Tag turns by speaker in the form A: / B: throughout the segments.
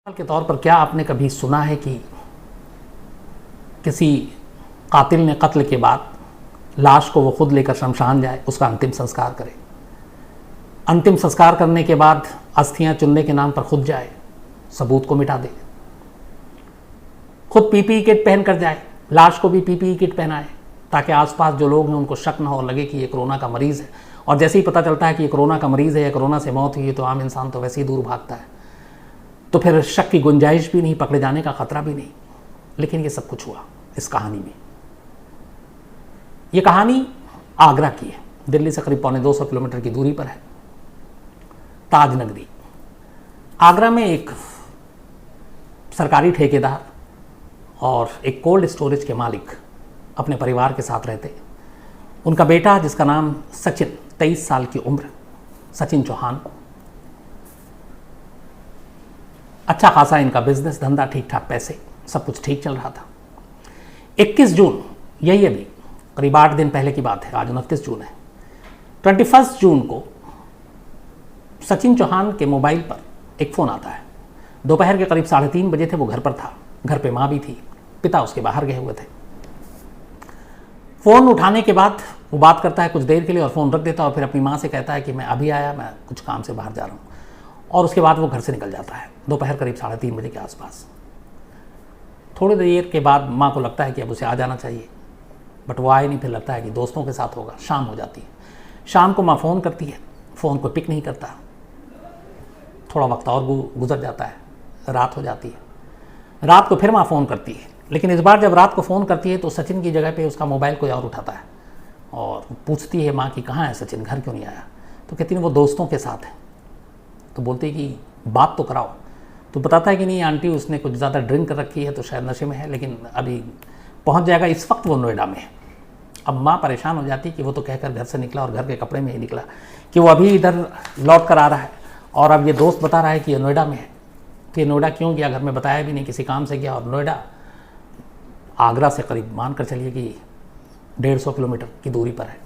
A: के तौर पर क्या आपने कभी सुना है कि किसी कातिल ने कत्ल के बाद लाश को वो खुद लेकर शमशान जाए, उसका अंतिम संस्कार करे, अंतिम संस्कार करने के बाद अस्थियां चुनने के नाम पर खुद जाए, सबूत को मिटा दे, खुद पीपीई किट पहन कर जाए, लाश को भी पीपीई किट पहनाए ताकि आसपास जो लोग हैं उनको शक न हो, लगे कि ये कोरोना का मरीज़ है। और जैसे ही पता चलता है कि ये कोरोना का मरीज़ है या कोरोना से मौत हुई है तो आम इंसान तो वैसे ही दूर भागता है, तो फिर शक की गुंजाइश भी नहीं, पकड़े जाने का खतरा भी नहीं। लेकिन ये सब कुछ हुआ इस कहानी में। ये कहानी आगरा की है, दिल्ली से करीब 250 किलोमीटर की दूरी पर है, ताज नगरी। आगरा में एक सरकारी ठेकेदार और एक कोल्ड स्टोरेज के मालिक अपने परिवार के साथ रहते। उनका बेटा जिसका नाम सचिन, 23 साल की उम्र, सचिन चौहान, अच्छा खासा इनका बिजनेस धंधा, ठीक ठाक पैसे, सब कुछ ठीक चल रहा था। 21 जून, यही अभी करीब 8 दिन पहले की बात है, आज 29 जून है, 21 जून को सचिन चौहान के मोबाइल पर एक फ़ोन आता है। दोपहर के करीब 3:30 बजे थे, वो घर पर था, घर पे माँ भी थी, पिता उसके बाहर गए हुए थे। फ़ोन उठाने के बाद वो बात करता है कुछ देर के लिए और फ़ोन रख देता है और फिर अपनी माँ से कहता है कि मैं अभी आया, मैं कुछ काम से बाहर जा रहा हूँ, और उसके बाद वो घर से निकल जाता है दोपहर करीब 3:30 बजे के आसपास। थोड़ी देर के बाद माँ को लगता है कि अब उसे आ जाना चाहिए, बट वो आए नहीं। फिर लगता है कि दोस्तों के साथ होगा। शाम हो जाती है, शाम को माँ फ़ोन करती है, फ़ोन को पिक नहीं करता। थोड़ा वक्त और गुजर जाता है, रात हो जाती है। रात को फिर माँ फ़ोन करती है, लेकिन इस बार जब रात को फ़ोन करती है तो सचिन की जगह पे उसका मोबाइल कोई और उठाता है और पूछती है माँ कि कहाँ है सचिन, घर क्यों नहीं आया? तो कहती है वो दोस्तों के साथ है। तो बोलती है कि बात तो कराओ। तो बताता है कि नहीं आंटी, उसने कुछ ज़्यादा ड्रिंक कर रखी है तो शायद नशे में है, लेकिन अभी पहुंच जाएगा। इस वक्त वो नोएडा में है। अब माँ परेशान हो जाती है कि वो तो कहकर घर से निकला और घर के कपड़े में ही निकला कि वो अभी इधर लौट कर आ रहा है, और अब ये दोस्त बता रहा है कि ये नोएडा में है। तो ये नोएडा क्यों गया, घर में बताया भी नहीं, किसी काम से गया। और नोएडा आगरा से करीब मान कर चलिए कि 150 किलोमीटर की दूरी पर है।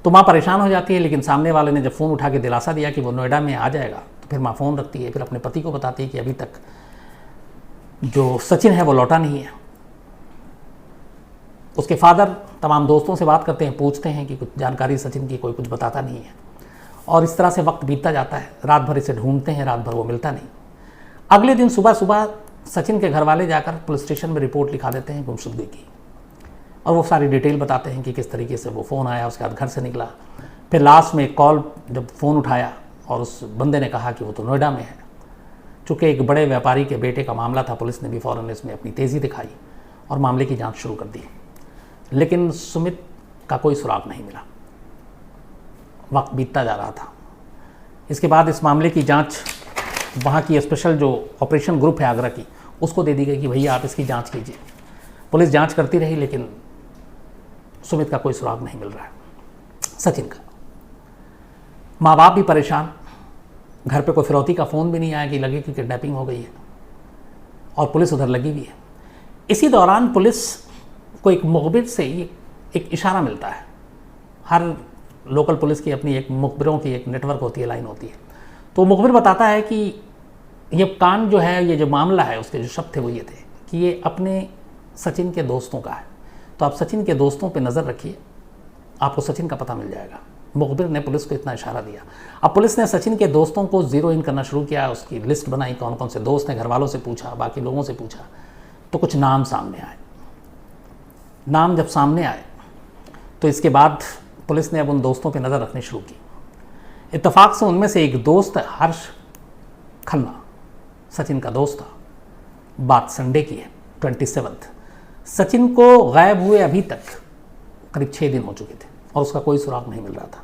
A: तो माँ परेशान हो जाती है, लेकिन सामने वाले ने जब फ़ोन उठा के दिलासा दिया कि वो नोएडा में आ जाएगा, तो फिर माँ फ़ोन रखती है। फिर अपने पति को बताती है कि अभी तक जो सचिन है वो लौटा नहीं है। उसके फादर तमाम दोस्तों से बात करते हैं, पूछते हैं कि कुछ जानकारी सचिन की, कोई कुछ बताता नहीं है। और इस तरह से वक्त बीतता जाता है। रात भर इसे ढूंढते हैं, रात भर वो मिलता नहीं। अगले दिन सुबह सुबह सचिन के घर वाले जाकर पुलिस स्टेशन में रिपोर्ट लिखा देते हैं गुमशुदगी की, और वो सारी डिटेल बताते हैं कि किस तरीके से वो फ़ोन आया, उसके बाद घर से निकला। फिर लास्ट में एक कॉल, जब फ़ोन उठाया और उस बंदे ने कहा कि वो तो नोएडा में है। चूँकि एक बड़े व्यापारी के बेटे का मामला था, पुलिस ने भी फ़ौरन इसमें अपनी तेज़ी दिखाई और मामले की जांच शुरू कर दी। लेकिन सुमित का कोई सुराग नहीं मिला। वक्त बीतता जा रहा था। इसके बाद इस मामले की जांच वहाँ की स्पेशल जो ऑपरेशन ग्रुप है आगरा की, उसको दे दी गई कि भैया आप इसकी जांच कीजिए। पुलिस जांच करती रही, लेकिन सुमित का कोई सुराग नहीं मिल रहा है, सचिन का। माँ बाप भी परेशान, घर पे कोई फिरौती का फ़ोन भी नहीं आया कि लगे कि किडनैपिंग हो गई है, और पुलिस उधर लगी हुई है। इसी दौरान पुलिस को एक मुखबिर से एक इशारा मिलता है। हर लोकल पुलिस की अपनी एक मुखबिरों की एक नेटवर्क होती है, लाइन होती है। तो मुखबिर बताता है कि ये कांड जो है, ये जो मामला है, उसके जो शब्द थे वो ये थे कि ये अपने सचिन के दोस्तों का है, तो आप सचिन के दोस्तों पे नज़र रखिए, आपको सचिन का पता मिल जाएगा। मुखबिर ने पुलिस को इतना इशारा दिया। अब पुलिस ने सचिन के दोस्तों को ज़ीरो इन करना शुरू किया, उसकी लिस्ट बनाई, कौन कौन से दोस्त हैं, घर वालों से पूछा, बाकी लोगों से पूछा, तो कुछ नाम सामने आए। नाम जब सामने आए तो इसके बाद पुलिस ने अब उन दोस्तों पे नज़र रखनी शुरू की। इत्तेफाक से उनमें से एक दोस्त हर्ष खन्ना, सचिन का दोस्त था। बात संडे की है, 27। सचिन को गायब हुए अभी तक करीब 6 दिन हो चुके थे और उसका कोई सुराग नहीं मिल रहा था।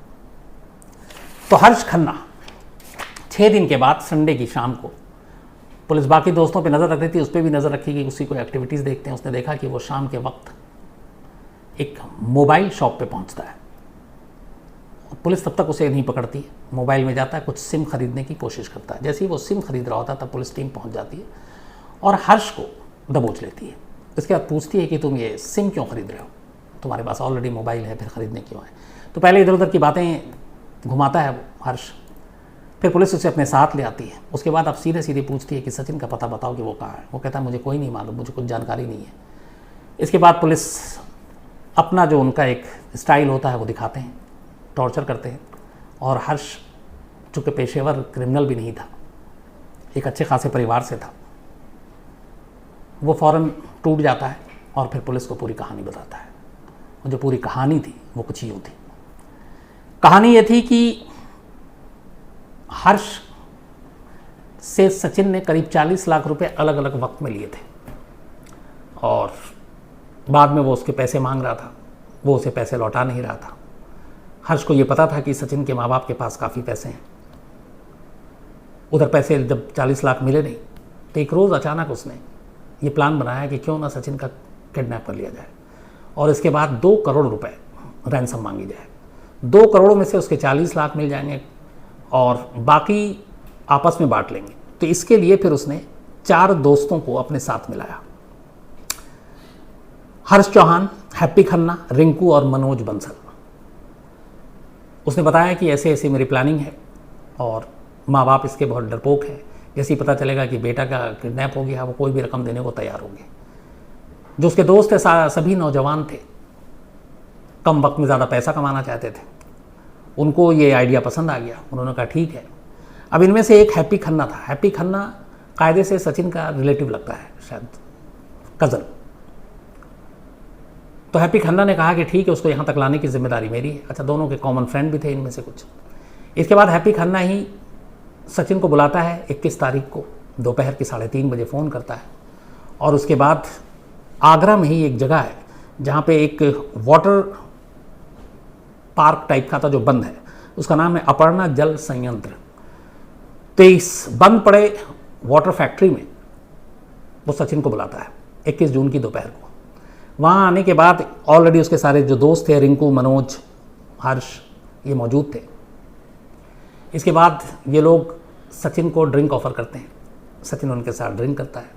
A: तो हर्ष खन्ना 6 दिन के बाद संडे की शाम को, पुलिस बाकी दोस्तों पे नज़र रख रही थी, उस पर भी नज़र रखी कि उसी को एक्टिविटीज़ देखते हैं। उसने देखा कि वो शाम के वक्त एक मोबाइल शॉप पे पहुंचता है। पुलिस तब तक उसे नहीं पकड़ती है, मोबाइल में जाता है, कुछ सिम खरीदने की कोशिश करता है। जैसे ही वो सिम खरीद रहा होता है तब पुलिस टीम पहुंच जाती है और हर्ष को दबोच लेती है। इसके बाद पूछती है कि तुम ये सिम क्यों खरीद रहे हो, तुम्हारे पास ऑलरेडी मोबाइल है, फिर ख़रीदने क्यों है? तो पहले इधर उधर की बातें घुमाता है वो हर्ष। फिर पुलिस उसे अपने साथ ले आती है। उसके बाद अब सीधे सीधे पूछती है कि सचिन का पता बताओ कि वो कहाँ है। वो कहता है मुझे कोई नहीं मालूम, मुझे कुछ जानकारी नहीं है। इसके बाद पुलिस अपना जो उनका एक स्टाइल होता है वो दिखाते हैं, टॉर्चर करते हैं। और हर्ष चूँकि पेशेवर क्रिमिनल भी नहीं था, एक अच्छे खासे परिवार से था, वो फ़ौरन टूट जाता है और फिर पुलिस को पूरी कहानी बताता है। और जो पूरी कहानी थी वो कुछ यूँ थी। कहानी ये थी कि हर्ष से सचिन ने करीब 40 लाख रुपए अलग अलग वक्त में लिए थे और बाद में वो उसके पैसे मांग रहा था, वो उसे पैसे लौटा नहीं रहा था। हर्ष को ये पता था कि सचिन के माँ बाप के पास काफ़ी पैसे हैं। उधर पैसे जब 40 लाख मिले नहीं तो एक रोज़ अचानक उसने ये प्लान बनाया कि क्यों ना सचिन का किडनैप कर लिया जाए और इसके बाद 2 करोड़ रुपए रैंसम मांगी जाए। 2 करोड़ में से उसके 40 लाख मिल जाएंगे और बाकी आपस में बांट लेंगे। तो इसके लिए फिर उसने 4 दोस्तों को अपने साथ मिलाया, हर्ष चौहान, हैप्पी खन्ना, रिंकू और मनोज बंसल। उसने बताया कि ऐसे ऐसे मेरी प्लानिंग है और माँ बाप इसके बहुत डरपोक हैं, जैसे ही पता चलेगा कि बेटा का किडनैप हो गया वो कोई भी रकम देने को तैयार होंगे। जो उसके दोस्त थे सभी नौजवान थे, कम वक्त में ज़्यादा पैसा कमाना चाहते थे। उनको ये आइडिया पसंद आ गया, उन्होंने कहा ठीक है। अब इनमें से एक हैप्पी खन्ना था। हैप्पी खन्ना कायदे से सचिन का रिलेटिव लगता है, शायद कज़न। तो हैप्पी खन्ना ने कहा कि ठीक है, उसको यहाँ तक लाने की जिम्मेदारी मेरी है। अच्छा, दोनों के कॉमन फ्रेंड भी थे इनमें से कुछ। इसके बाद हैप्पी खन्ना ही सचिन को बुलाता है 21 तारीख को दोपहर के 3:30 बजे फ़ोन करता है और उसके बाद आगरा में ही एक जगह है जहाँ पे एक वाटर पार्क टाइप का था जो बंद है, उसका नाम है अपर्णा जल संयंत्र। तो इस बंद पड़े वाटर फैक्ट्री में वो सचिन को बुलाता है 21 जून की दोपहर को। वहाँ आने के बाद ऑलरेडी उसके सारे जो दोस्त थे, रिंकू, मनोज, हर्ष, ये मौजूद थे। इसके बाद ये लोग सचिन को ड्रिंक ऑफर करते हैं। सचिन उनके साथ ड्रिंक करता है,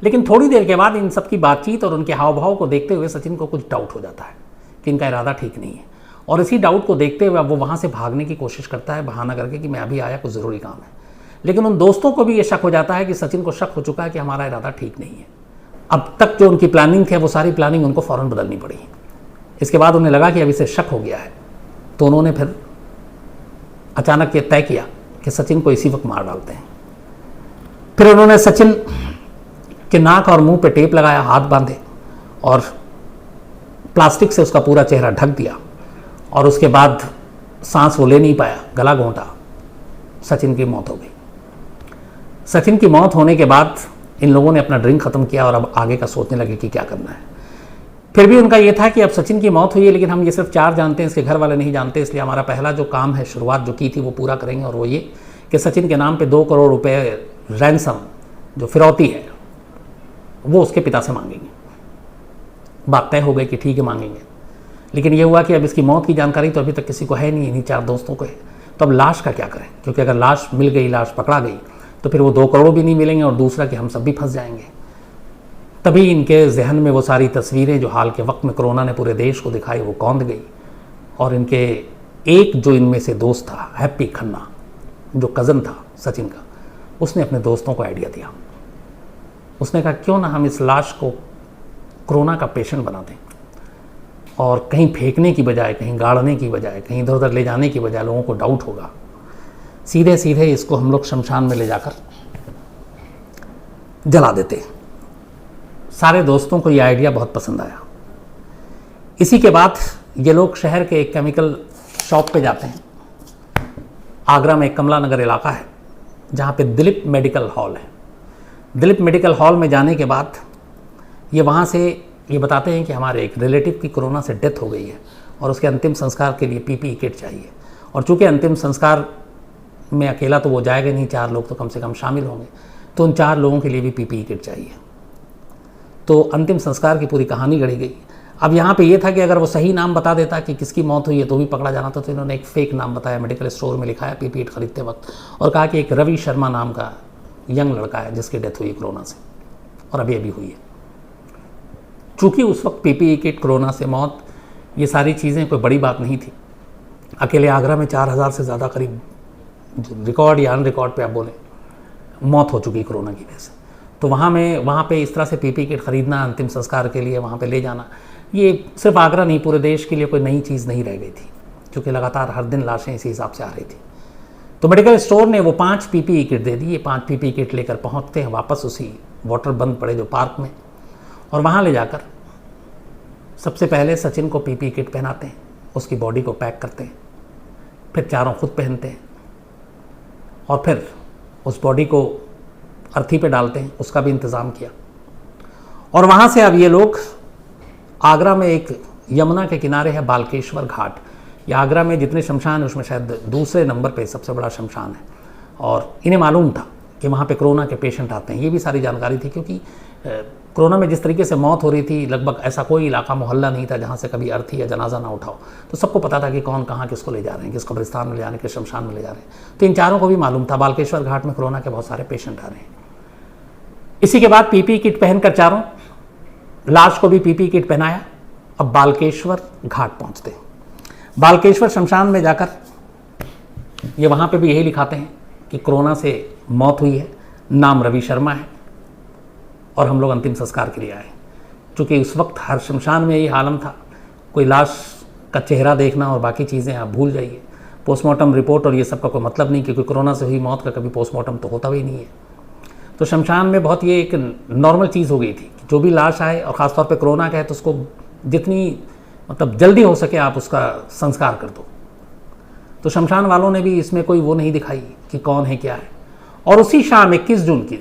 A: लेकिन थोड़ी देर के बाद इन सब की बातचीत और उनके हाव भाव को देखते हुए सचिन को कुछ डाउट हो जाता है कि इनका इरादा ठीक नहीं है। और इसी डाउट को देखते हुए वो वहाँ से भागने की कोशिश करता है, बहाना करके कि मैं अभी आया, कुछ ज़रूरी काम है। लेकिन उन दोस्तों को भी ये शक हो जाता है कि सचिन को शक हो चुका है कि हमारा इरादा ठीक नहीं है। अब तक जो उनकी प्लानिंग थी वो सारी प्लानिंग उनको फ़ौरन बदलनी पड़ी। इसके बाद उन्हें लगा कि अब इसे शक हो गया है, तो उन्होंने फिर अचानक ये तय किया कि सचिन को इसी वक्त मार डालते हैं। फिर उन्होंने सचिन के नाक और मुंह पे टेप लगाया, हाथ बांधे और प्लास्टिक से उसका पूरा चेहरा ढक दिया और उसके बाद सांस वो ले नहीं पाया, गला घोंटा, सचिन की मौत हो गई। सचिन की मौत होने के बाद इन लोगों ने अपना ड्रिंक ख़त्म किया और अब आगे का सोचने लगे कि क्या करना है। फिर भी उनका ये था कि अब सचिन की मौत हुई है, लेकिन हम ये सिर्फ 4 जानते हैं, इसके घर वाले नहीं जानते, इसलिए हमारा पहला जो काम है, शुरुआत जो की थी वो पूरा करेंगे। और वो ये कि सचिन के नाम पे 2 करोड़ रुपए रैंसम जो फिरौती है वो उसके पिता से मांगेंगे। बात तय हो गई कि ठीक है मांगेंगे, लेकिन ये हुआ कि अब इसकी मौत की जानकारी तो अभी तक किसी को है नहीं, इन्हीं 4 दोस्तों को है। तो अब लाश का क्या करें, क्योंकि अगर लाश मिल गई, लाश पकड़ा गई तो फिर वो 2 करोड़ भी नहीं मिलेंगे और दूसरा कि हम सब भी फंस जाएंगे। तभी इनके जहन में वो सारी तस्वीरें जो हाल के वक्त में कोरोना ने पूरे देश को दिखाई वो कौंध गई। और इनके एक जो इनमें से दोस्त था, हैप्पी खन्ना, जो कज़न था सचिन का, उसने अपने दोस्तों को आइडिया दिया। उसने कहा क्यों ना हम इस लाश को कोरोना का पेशेंट बना दें और कहीं फेंकने की बजाय, कहीं गाड़ने की बजाय, कहीं इधर उधर ले जाने की बजाय, लोगों को डाउट होगा, सीधे सीधे इसको हम लोग शमशान में ले जाकर जला देते। सारे दोस्तों को ये आइडिया बहुत पसंद आया। इसी के बाद ये लोग शहर के एक केमिकल शॉप पे जाते हैं। आगरा में एक कमला नगर इलाका है जहाँ पे दिलीप मेडिकल हॉल है। दिलीप मेडिकल हॉल में जाने के बाद ये वहाँ से ये बताते हैं कि हमारे एक रिलेटिव की कोरोना से डेथ हो गई है और उसके अंतिम संस्कार के लिए पीपीई किट चाहिए। और चूँकि अंतिम संस्कार में अकेला तो वो जाएगा नहीं, 4 लोग तो कम से कम शामिल होंगे, तो उन 4 लोगों के लिए भी पीपीई किट चाहिए। तो अंतिम संस्कार की पूरी कहानी गढ़ी गई। अब यहाँ पे ये था कि अगर वो सही नाम बता देता कि किसकी मौत हुई है तो भी पकड़ा जाना था, तो इन्होंने एक फेक नाम बताया, मेडिकल स्टोर में लिखा है पीपीई किट खरीदते वक्त, और कहा कि एक रवि शर्मा नाम का यंग लड़का है जिसकी डेथ हुई कोरोना से और अभी अभी हुई है। चूँकि उस वक्त पीपीई किट, कोरोना से मौत, ये सारी चीज़ें कोई बड़ी बात नहीं थी। अकेले आगरा में 4000 से ज़्यादा करीब रिकॉर्ड या अनरिकॉर्ड पे आप बोलें, मौत हो चुकी कोरोना की वजह से। तो वहाँ पे इस तरह से पीपी किट खरीदना, अंतिम संस्कार के लिए वहाँ पे ले जाना, ये सिर्फ आगरा नहीं पूरे देश के लिए कोई नई चीज़ नहीं रह गई थी, क्योंकि लगातार हर दिन लाशें इसी हिसाब से आ रही थी। तो मेडिकल स्टोर ने वो 5 पीपीई किट दे दी। ये 5 पीपीई किट लेकर पहुँचते हैं वापस उसी वाटर बंद पड़े जो पार्क में, और वहाँ ले जाकर सबसे पहले सचिन को पीपीई किट पहनाते हैं, उसकी बॉडी को पैक करते हैं, फिर चारों खुद पहनते हैं और फिर उस बॉडी को अर्थी पे डालते हैं, उसका भी इंतज़ाम किया। और वहाँ से अब ये लोग आगरा में एक यमुना के किनारे है बालकेश्वर घाट, या आगरा में जितने शमशान हैं उसमें शायद दूसरे नंबर पे सबसे बड़ा शमशान है, और इन्हें मालूम था कि वहाँ पे कोरोना के पेशेंट आते हैं। ये भी सारी जानकारी थी, क्योंकि कोरोना में जिस तरीके से मौत हो रही थी, लगभग ऐसा कोई इलाका मोहल्ला नहीं था जहाँ से कभी अर्थी या जनाजा ना उठाओ। तो सबको पता था कि कौन कहाँ किसको ले जा रहे हैं, किस कब्रिस्तान में ले जा रहे हैं, किस शमशान में ले जा रहे हैं। तो इन चारों को भी मालूम था बालकेश्वर घाट में कोरोना के बहुत सारे पेशेंट आ रहे हैं। इसी के बाद पीपी किट पहनकर चारों, लाश को भी पीपी किट पहनाया। अब बालकेश्वर घाट पहुँचते हैं। बालकेश्वर शमशान में जाकर ये वहाँ पे भी यही लिखाते हैं कि कोरोना से मौत हुई है, नाम रवि शर्मा है, और हम लोग अंतिम संस्कार के लिए आए। चूँकि उस वक्त हर शमशान में यही आलम था, कोई लाश का चेहरा देखना और बाकी चीज़ें आप भूल जाइए। पोस्टमार्टम रिपोर्ट और ये सब का कोई मतलब नहीं, क्योंकि कोरोना से हुई मौत का कभी पोस्टमार्टम तो होता ही नहीं है। तो शमशान में बहुत ये एक नॉर्मल चीज़ हो गई थी कि जो भी लाश आए, और ख़ासतौर पे कोरोना का है, तो उसको जितनी मतलब जल्दी हो सके आप उसका संस्कार कर दो। तो शमशान वालों ने भी इसमें कोई वो नहीं दिखाई कि कौन है क्या है। और उसी शाम 21 जून की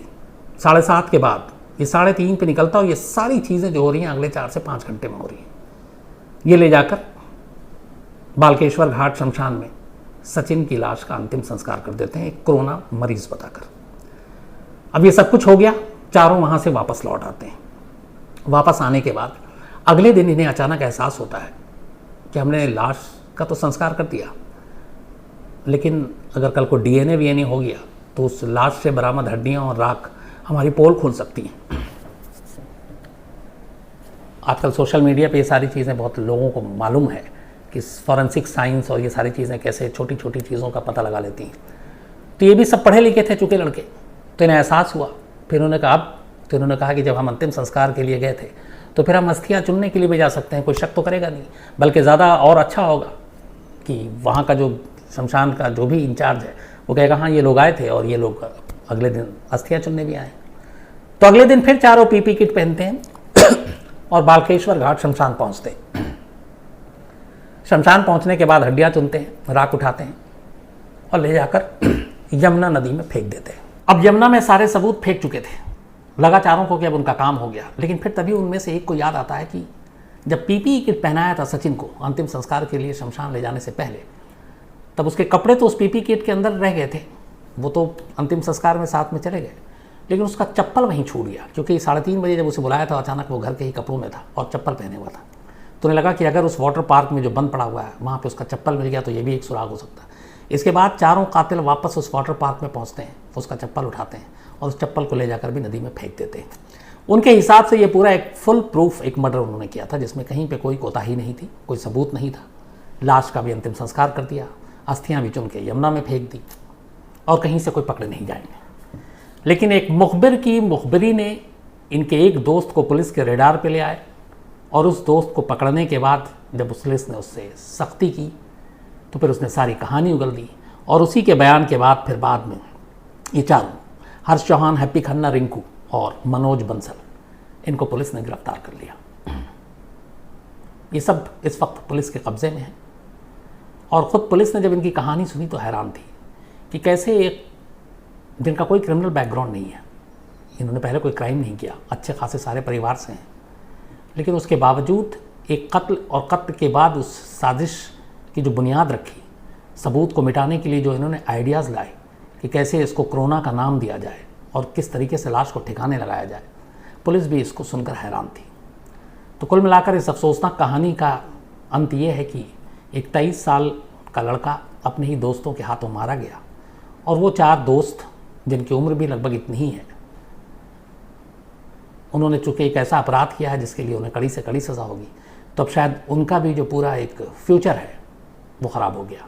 A: 7:30 के बाद ये 3:30 पे निकलता, और ये सारी चीज़ें जो हो रही हैं अगले 4 से 5 घंटे में हो रही हैं। ये ले जाकर बालकेश्वर घाट शमशान में सचिन की लाश का अंतिम संस्कार कर देते हैं, एक कोरोना मरीज बताकर। अब ये सब कुछ हो गया, चारों वहाँ से वापस लौट आते हैं। वापस आने के बाद अगले दिन इन्हें अचानक एहसास होता है कि हमने लाश का तो संस्कार कर दिया, लेकिन अगर कल को डीएनए वीएनए हो गया तो उस लाश से बरामद हड्डियां और राख हमारी पोल खोल सकती हैं। आजकल सोशल मीडिया पे ये सारी चीज़ें बहुत लोगों को मालूम है कि फॉरेंसिक साइंस और ये सारी चीज़ें कैसे छोटी छोटी चीज़ों का पता लगा लेती हैं। तो ये भी सब पढ़े लिखे थे चूँकि लड़के, तो इन्हें एहसास हुआ। फिर उन्होंने कहा कि जब हम अंतिम संस्कार के लिए गए थे तो फिर हम अस्थियाँ चुनने के लिए भी जा सकते हैं, कोई शक तो करेगा नहीं, बल्कि ज़्यादा और अच्छा होगा कि वहाँ का जो शमशान का जो भी इंचार्ज है वो कहेगा हाँ ये लोग आए थे और ये लोग अगले दिन अस्थियाँ चुनने भी आए। तो अगले दिन फिर चारों पीपी किट पहनते हैं और बालकेश्वर घाट शमशान पहुँचते हैं। शमशान पहुँचने के बाद हड्डियाँ चुनते हैं, राख उठाते हैं और ले जाकर यमुना नदी में फेंक देते हैं। अब यमुना में सारे सबूत फेंक चुके थे, लगा चारों को कि अब उनका काम हो गया। लेकिन फिर तभी उनमें से एक को याद आता है कि जब पीपीई किट पहनाया था सचिन को अंतिम संस्कार के लिए शमशान ले जाने से पहले, तब उसके कपड़े तो उस पीपीई किट के अंदर रह गए थे, वो तो अंतिम संस्कार में साथ में चले गए, लेकिन उसका चप्पल वहीं छूट गया। क्योंकि 3:30 बजे जब उसे बुलाया था अचानक वो घर के ही कपड़ों में था और चप्पल पहने हुआ था। तो उन्हें लगा कि अगर उस वाटर पार्क में जो बंद पड़ा हुआ है वहाँ पर उसका चप्पल मिल गया तो ये भी एक सुराग हो सकता है। इसके बाद चारों कातिल वापस उस वाटर पार्क में पहुँचते हैं, उसका चप्पल उठाते हैं और उस चप्पल को ले जाकर भी नदी में फेंक देते हैं। उनके हिसाब से ये पूरा एक फुल प्रूफ एक मर्डर उन्होंने किया था, जिसमें कहीं पे कोई कोताही नहीं थी, कोई सबूत नहीं था। लाश का भी अंतिम संस्कार कर दिया, अस्थियाँ भी चुन के यमुना में फेंक दी और कहीं से कोई पकड़े नहीं जाएंगे। लेकिन एक मुखबिर की मुखबिरी ने इनके एक दोस्त को पुलिस के रेडार पे ले आए और उस दोस्त को पकड़ने के बाद जब पुलिस ने उससे सख्ती की तो फिर उसने सारी कहानी उगल दी। और उसी के बयान के बाद फिर बाद में ये चारों, हर्ष चौहान, हैप्पी खन्ना, रिंकू और मनोज बंसल, इनको पुलिस ने गिरफ्तार कर लिया। ये सब इस वक्त पुलिस के कब्ज़े में है। और ख़ुद पुलिस ने जब इनकी कहानी सुनी तो हैरान थी कि कैसे एक जिनका कोई क्रिमिनल बैकग्राउंड नहीं है, इन्होंने पहले कोई क्राइम नहीं किया, अच्छे खासे सारे परिवार से हैं, लेकिन उसके बावजूद एक कत्ल और कत्ल के बाद उस साजिश की जो बुनियाद रखी, सबूत को मिटाने के लिए जो इन्होंने आइडियाज़ लाए कि कैसे इसको कोरोना का नाम दिया जाए और किस तरीके से लाश को ठिकाने लगाया जाए, पुलिस भी इसको सुनकर हैरान थी। तो कुल मिलाकर इस अफसोसनाक कहानी का अंत ये है कि एक 23 साल का लड़का अपने ही दोस्तों के हाथों मारा गया, और वो 4 दोस्त जिनकी उम्र भी लगभग इतनी ही है, उन्होंने चूँकि एक ऐसा अपराध किया है जिसके लिए उन्हें कड़ी से कड़ी सज़ा होगी, तो अब शायद उनका भी जो पूरा एक फ्यूचर है वो ख़राब हो गया।